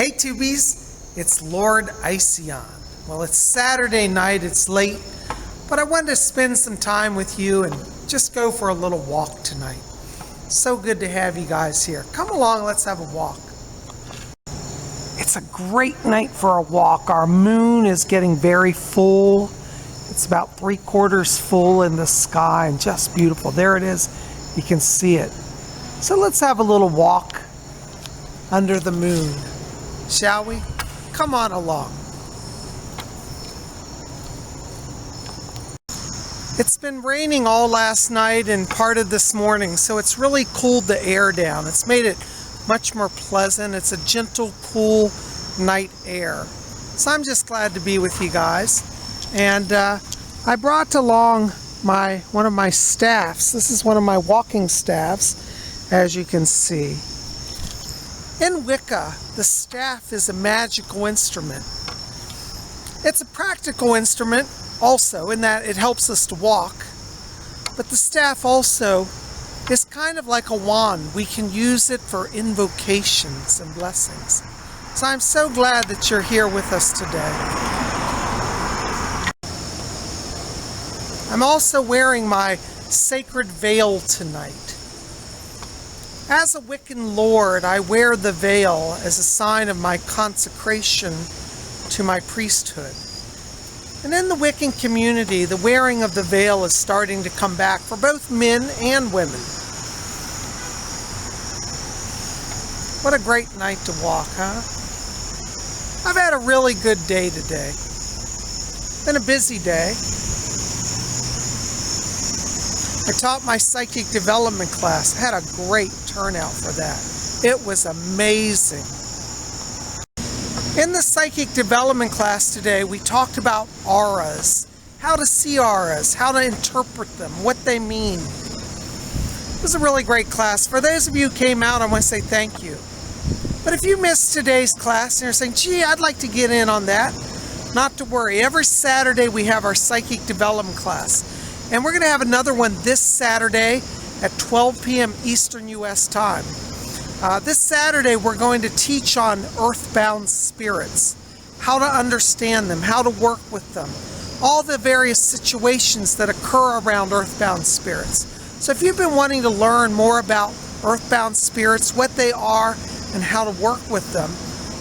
Hey Tubies, it's Lord Ision. Well, it's Saturday night, it's late, but I wanted to spend some time with you and just go for a little walk tonight. So good to have you guys here. Come along, let's have a walk. It's a great night for a walk. Our moon is getting very full. It's about 3/4 full in the sky and just beautiful. There it is. You can see it. So let's have a little walk under the moon, shall we? Come on along. It's been raining all last night and part of this morning, so it's really cooled the air down. It's made it much more pleasant. It's a gentle, cool night air. So I'm just glad to be with you guys. And I brought along one of my staffs. This is one of my walking staffs, as you can see. In Wicca, the staff is a magical instrument. It's a practical instrument also in that it helps us to walk, but the staff also is kind of like a wand. We can use it for invocations and blessings. So I'm so glad that you're here with us today. I'm also wearing my sacred veil tonight. As a Wiccan lord, I wear the veil as a sign of my consecration to my priesthood. And in the Wiccan community, the wearing of the veil is starting to come back for both men and women. What a great night to walk, huh? I've had a really good day today. Been a busy day. I taught my psychic development class. I had a great turnout for that. It was amazing. In the psychic development class today, we talked about auras, how to see auras, how to interpret them, what they mean. It was a really great class. For those of you who came out, I want to say thank you. But if you missed today's class and you're saying, gee, I'd like to get in on that, not to worry. Every Saturday we have our psychic development class. And we're going to have another one this Saturday at 12 p.m. Eastern U.S. time. This Saturday we're going to teach on earthbound spirits, how to understand them, how to work with them, all the various situations that occur around earthbound spirits. So if you've been wanting to learn more about earthbound spirits, what they are, and how to work with them,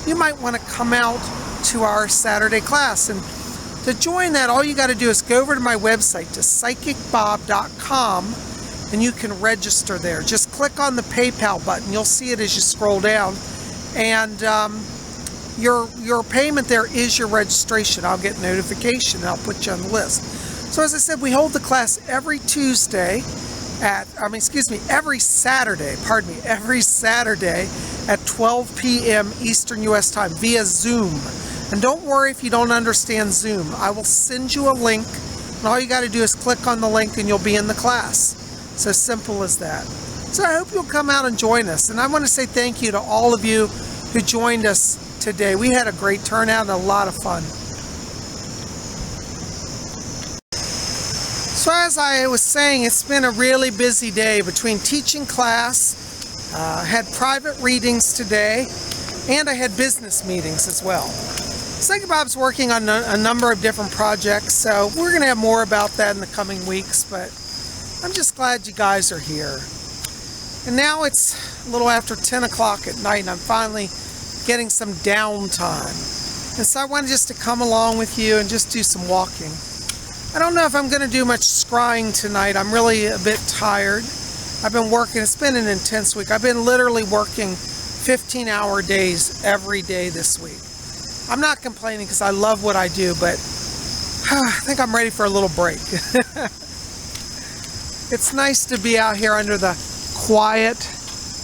you might want to come out to our Saturday class. And to join that, all you got to do is go over to my website, to PsychicBob.com, and you can register there. Just click on the PayPal button. You'll see it as you scroll down. And your payment there is your registration. I'll get notification. I'll put you on the list. So as I said, we hold the class every Saturday at 12 p.m. Eastern U.S. time via Zoom. And don't worry if you don't understand Zoom. I will send you a link, and all you got to do is click on the link and you'll be in the class. So simple as that. So I hope you'll come out and join us. And I want to say thank you to all of you who joined us today. We had a great turnout and a lot of fun. So as I was saying, it's been a really busy day between teaching class, had private readings today, and I had business meetings as well. PsychicBob's working on a number of different projects, so we're going to have more about that in the coming weeks, but I'm just glad you guys are here. And now it's a little after 10 o'clock at night, and I'm finally getting some downtime. And so I wanted just to come along with you and just do some walking. I don't know if I'm going to do much scrying tonight. I'm really a bit tired. I've been working. It's been an intense week. I've been literally working 15-hour days every day this week. I'm not complaining because I love what I do, but I think I'm ready for a little break. It's nice to be out here under the quiet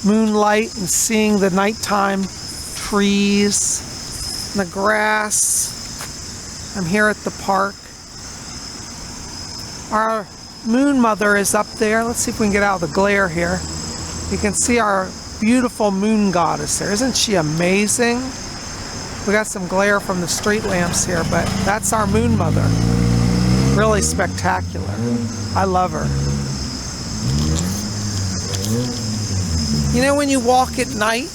moonlight and seeing the nighttime trees and the grass. I'm here at the park. Our moon mother is up there. Let's see if we can get out of the glare here. You can see our beautiful moon goddess there. Isn't she amazing? We got some glare from the street lamps here, but that's our moon mother. Really spectacular. I love her. You know, when you walk at night,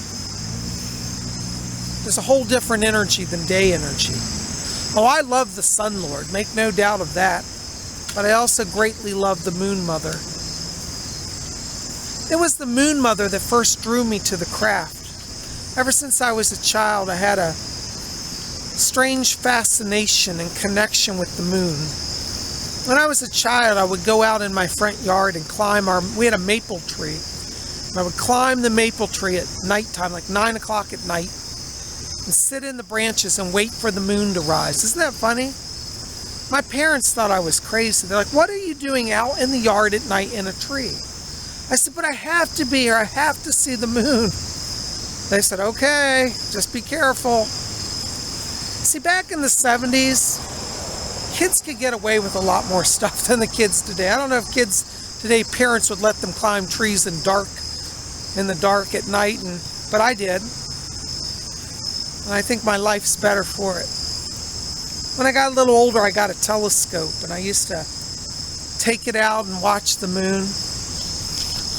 There's a whole different energy than day energy. Oh, I love the Sun Lord, make no doubt of that. But I also greatly love the Moon Mother. It was the Moon Mother that first drew me to the craft. Ever since I was a child, I had a strange fascination and connection with the moon. When I was a child, I would go out in my front yard and climb we had a maple tree. And I would climb the maple tree at nighttime, like 9 o'clock at night, and sit in the branches and wait for the moon to rise. Isn't that funny? My parents thought I was crazy. They're like, what are you doing out in the yard at night in a tree? I said, but I have to be here. I have to see the moon. They said, okay, just be careful. See, back in the 70s, kids could get away with a lot more stuff than the kids today. I don't know if kids today, parents would let them climb trees in the dark at night, but I did. And I think my life's better for it. When I got a little older, I got a telescope, and I used to take it out and watch the moon.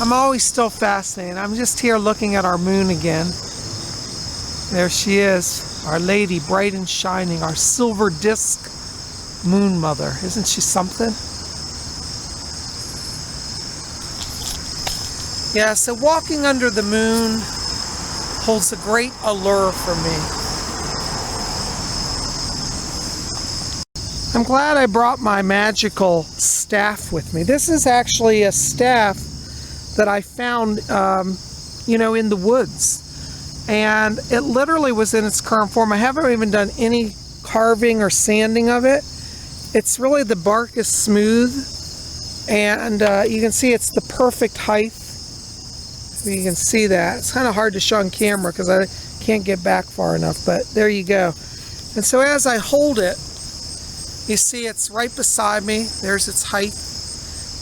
I'm always still fascinated. I'm just here looking at our moon again. There she is, Our Lady, bright and shining, our silver disc Moon Mother. Isn't she something? Yeah, so walking under the moon holds a great allure for me. I'm glad I brought my magical staff with me. This is actually a staff that I found, in the woods. And it literally was in its current form. I haven't even done any carving or sanding of it. It's really, the bark is smooth. And you can see it's the perfect height. You can see that. It's kind of hard to show on camera because I can't get back far enough. But there you go. And so as I hold it, you see it's right beside me. There's its height.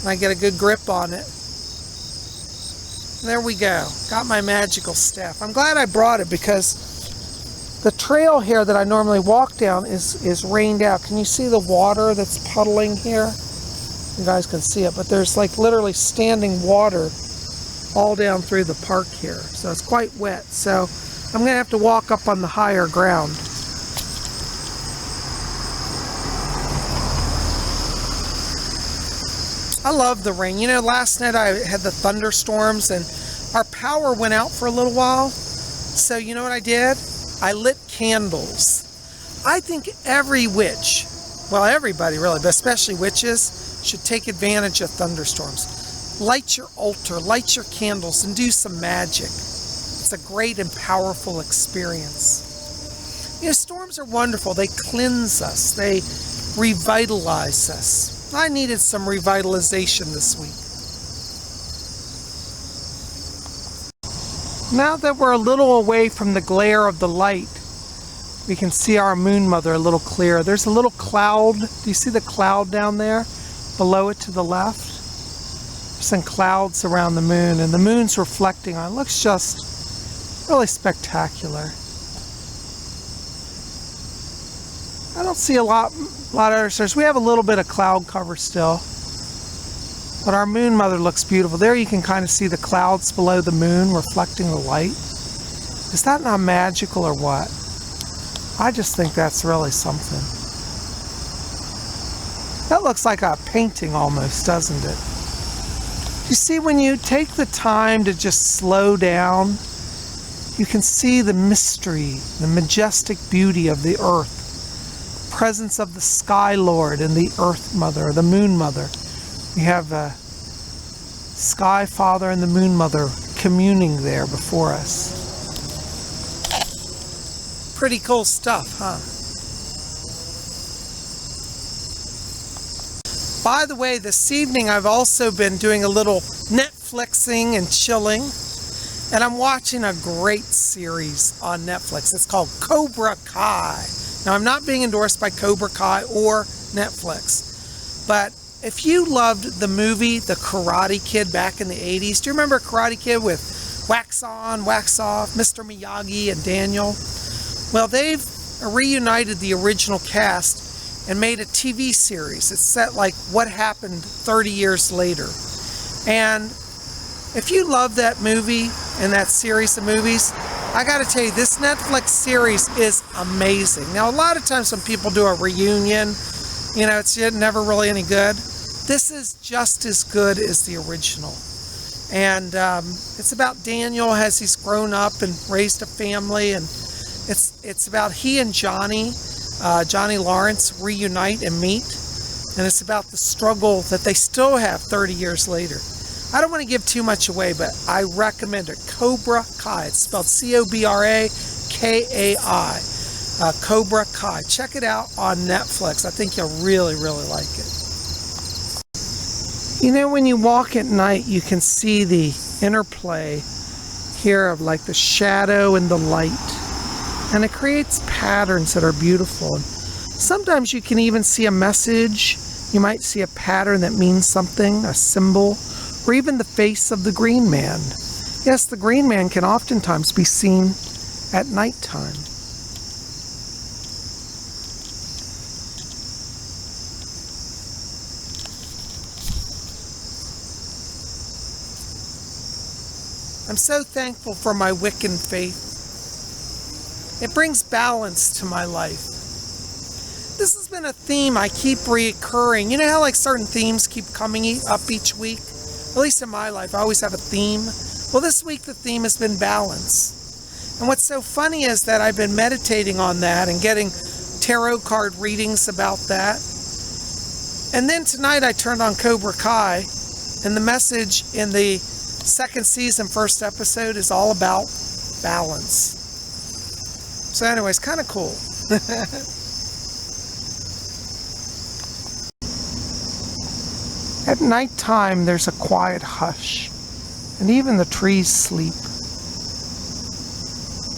And I get a good grip on it. There we go. Got my magical staff. I'm glad I brought it because the trail here that I normally walk down is rained out. Can you see the water that's puddling here? You guys can see it, but there's like literally standing water all down through the park here. So it's quite wet. So I'm going to have to walk up on the higher ground. I love the rain. You know, last night I had the thunderstorms and our power went out for a little while. So you know what I did? I lit candles. I think every witch, well, everybody really, but especially witches, should take advantage of thunderstorms. Light your altar, light your candles, and do some magic. It's a great and powerful experience. You know, storms are wonderful. They cleanse us. They revitalize us. I needed some revitalization this week. Now that we're a little away from the glare of the light, we can see our Moon Mother a little clearer. There's a little cloud. Do you see the cloud down there? Below it to the left? There's some clouds around the moon, and the moon's reflecting on it. It looks just really spectacular. I don't see a lot of other stars. We have a little bit of cloud cover still, but our Moon Mother looks beautiful. There you can kind of see the clouds below the moon reflecting the light. Is that not magical or what? I just think that's really something. That looks like a painting almost, doesn't it? You see, when you take the time to just slow down, you can see the mystery, the majestic beauty of the earth. Presence of the Sky Lord and the Earth Mother, the Moon Mother. We have the Sky Father and the Moon Mother communing there before us. Pretty cool stuff, huh? By the way, this evening I've also been doing a little Netflixing and chilling, and I'm watching a great series on Netflix. It's called Cobra Kai. Now, I'm not being endorsed by Cobra Kai or Netflix, but if you loved the movie The Karate Kid back in the 80s, do you remember Karate Kid with Wax On, Wax Off, Mr. Miyagi and Daniel? Well, they've reunited the original cast and made a TV series. It's set like what happened 30 years later. And if you love that movie and that series of movies, I gotta tell you, this Netflix series is amazing. Now, a lot of times when people do a reunion, you know, it's never really any good. This is just as good as the original. And it's about Daniel as he's grown up and raised a family, and it's about he and Johnny Lawrence reunite and meet, and it's about the struggle that they still have 30 years later. I don't want to give too much away, but I recommend it. Cobra Kai. It's spelled C-O-B-R-A-K-A-I. Cobra Kai. Check it out on Netflix. I think you'll really, really like it. You know, when you walk at night, you can see the interplay here of like the shadow and the light. And it creates patterns that are beautiful. And sometimes you can even see a message. You might see a pattern that means something, a symbol, or even the face of the green man. Yes, the green man can oftentimes be seen at nighttime. I'm so thankful for my Wiccan faith. It brings balance to my life. This has been a theme I keep recurring. You know how like certain themes keep coming up each week? At least in my life, I always have a theme. Well, this week the theme has been balance. And what's so funny is that I've been meditating on that and getting tarot card readings about that. And then tonight I turned on Cobra Kai, and the message in the second season, first episode, is all about balance. So anyways, kind of cool. At nighttime, there's a quiet hush, and even the trees sleep.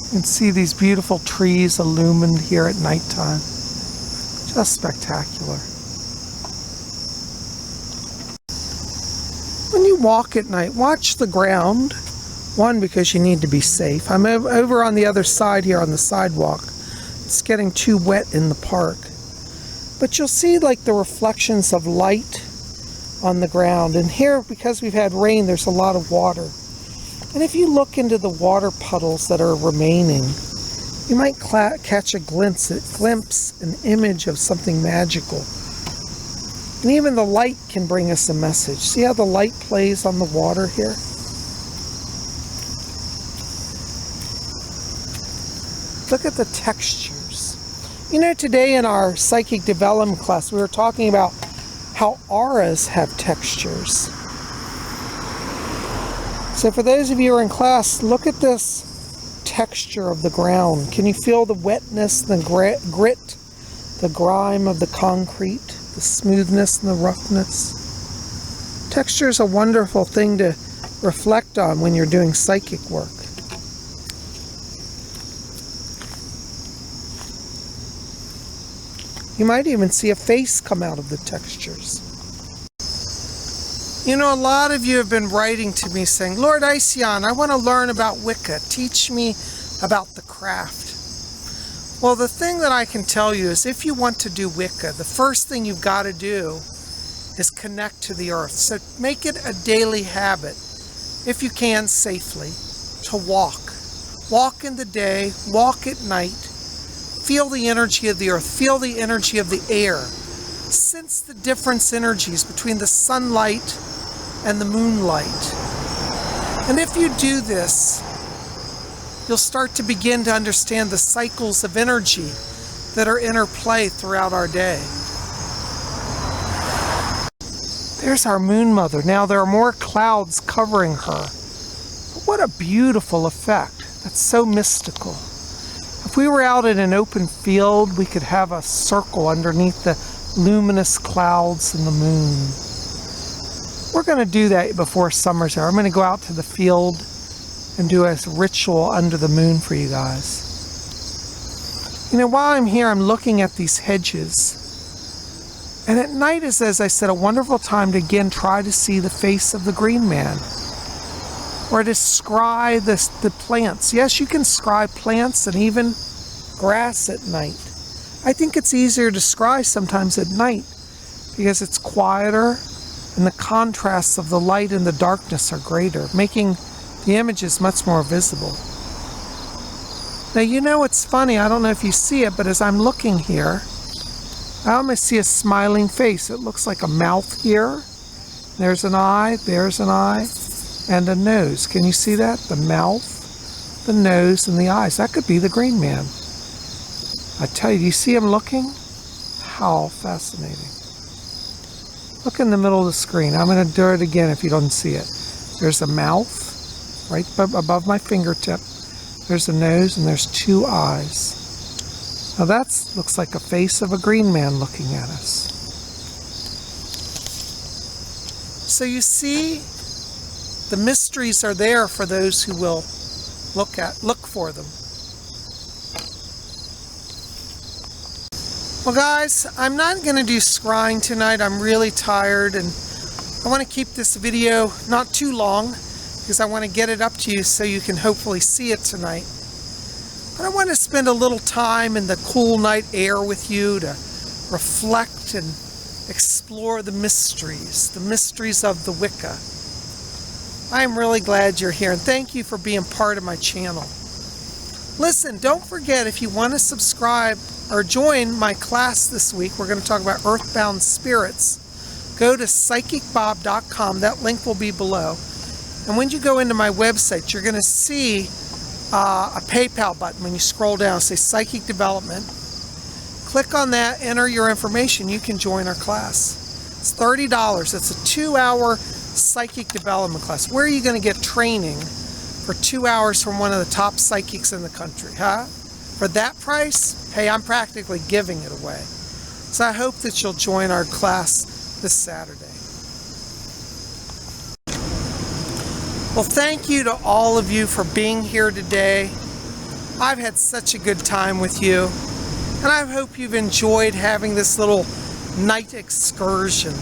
You can see these beautiful trees illumined here at nighttime. Just spectacular. When you walk at night, watch the ground. One, because you need to be safe. I'm over on the other side here on the sidewalk. It's getting too wet in the park. But you'll see like the reflections of light on the ground. And here, because we've had rain, there's a lot of water. And if you look into the water puddles that are remaining, you might catch a glimpse, an image of something magical. And even the light can bring us a message. See how the light plays on the water here? Look at the textures. You know, today in our psychic development class, we were talking about how auras have textures. So for those of you who are in class, look at this texture of the ground. Can you feel the wetness, the grit, the grime of the concrete, the smoothness and the roughness? Texture is a wonderful thing to reflect on when you're doing psychic work. You might even see a face come out of the textures. You know, a lot of you have been writing to me saying, Lord Ision, I want to learn about Wicca. Teach me about the craft. Well, the thing that I can tell you is if you want to do Wicca, the first thing you've got to do is connect to the earth. So make it a daily habit, if you can safely, to walk. Walk in the day, walk at night. Feel the energy of the earth. Feel the energy of the air. Sense the different energies between the sunlight and the moonlight. And if you do this, you'll start to begin to understand the cycles of energy that are interplay throughout our day. There's our moon mother. Now there are more clouds covering her. But what a beautiful effect. That's so mystical. If we were out in an open field, we could have a circle underneath the luminous clouds and the moon. We're going to do that before summer's out. I'm going to go out to the field and do a ritual under the moon for you guys. You know, while I'm here, I'm looking at these hedges. And at night is, as I said, a wonderful time to again try to see the face of the green man. Or to scry the plants. Yes, you can scry plants and even grass at night. I think it's easier to scry sometimes at night because it's quieter and the contrasts of the light and the darkness are greater, making the images much more visible. Now, you know what's funny? I don't know if you see it, but as I'm looking here, I almost see a smiling face. It looks like a mouth here. There's an eye, and a nose. Can you see that? The mouth, the nose, and the eyes. That could be the Green Man. I tell you, do you see him looking? How fascinating. Look in the middle of the screen. I'm going to do it again if you don't see it. There's a mouth right above my fingertip. There's a nose, and there's two eyes. Now that looks like a face of a Green Man looking at us. So you see, the mysteries are there for those who will look for them. Well, guys, I'm not going to do scrying tonight. I'm really tired, and I want to keep this video not too long because I want to get it up to you so you can hopefully see it tonight. But I want to spend a little time in the cool night air with you to reflect and explore the mysteries of the Wicca. I am really glad you're here, and thank you for being part of my channel. Listen, don't forget, if you want to subscribe or join my class this week, we're going to talk about earthbound spirits. Go to PsychicBob.com. That link will be below. And when you go into my website, you're going to see a PayPal button. When you scroll down, say Psychic Development. Click on that, enter your information. You can join our class. It's $30. It's a 2-hour psychic development class. Where are you going to get training for 2 hours from one of the top psychics in the country, huh? For that price, hey, I'm practically giving it away. So I hope that you'll join our class this Saturday. Well, thank you to all of you for being here today. I've had such a good time with you, and I hope you've enjoyed having this little night excursion.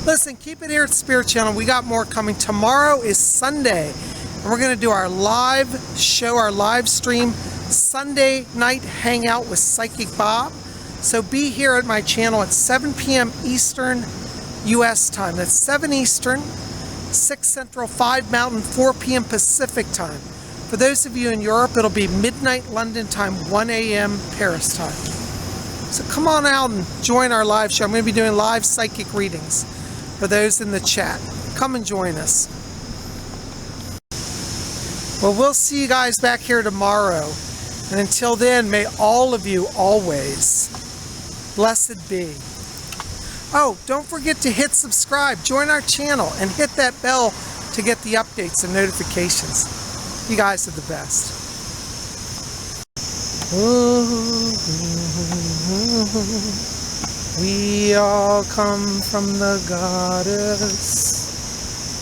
Listen, keep it here at Spirit Channel. We got more coming. Tomorrow is Sunday, and we're going to do our live show, our live stream, Sunday night hangout with Psychic Bob. So be here at my channel at 7 p.m. Eastern U.S. time. That's 7 Eastern, 6 Central, 5 Mountain, 4 p.m. Pacific time. For those of you in Europe, it'll be midnight London time, 1 a.m. Paris time. So come on out and join our live show. I'm going to be doing live psychic readings for those in the chat. Come and join us. Well, we'll see you guys back here tomorrow. And until then, may all of you always blessed be. Oh, don't forget to hit subscribe, join our channel, and hit that bell to get the updates and notifications. You guys are the best. We all come from the goddess,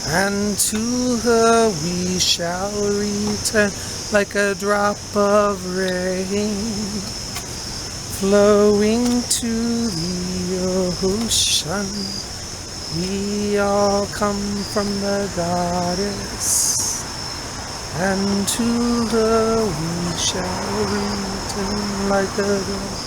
and to her we shall return like a drop of rain, flowing to the ocean. We all come from the goddess, and to her we shall return like a drop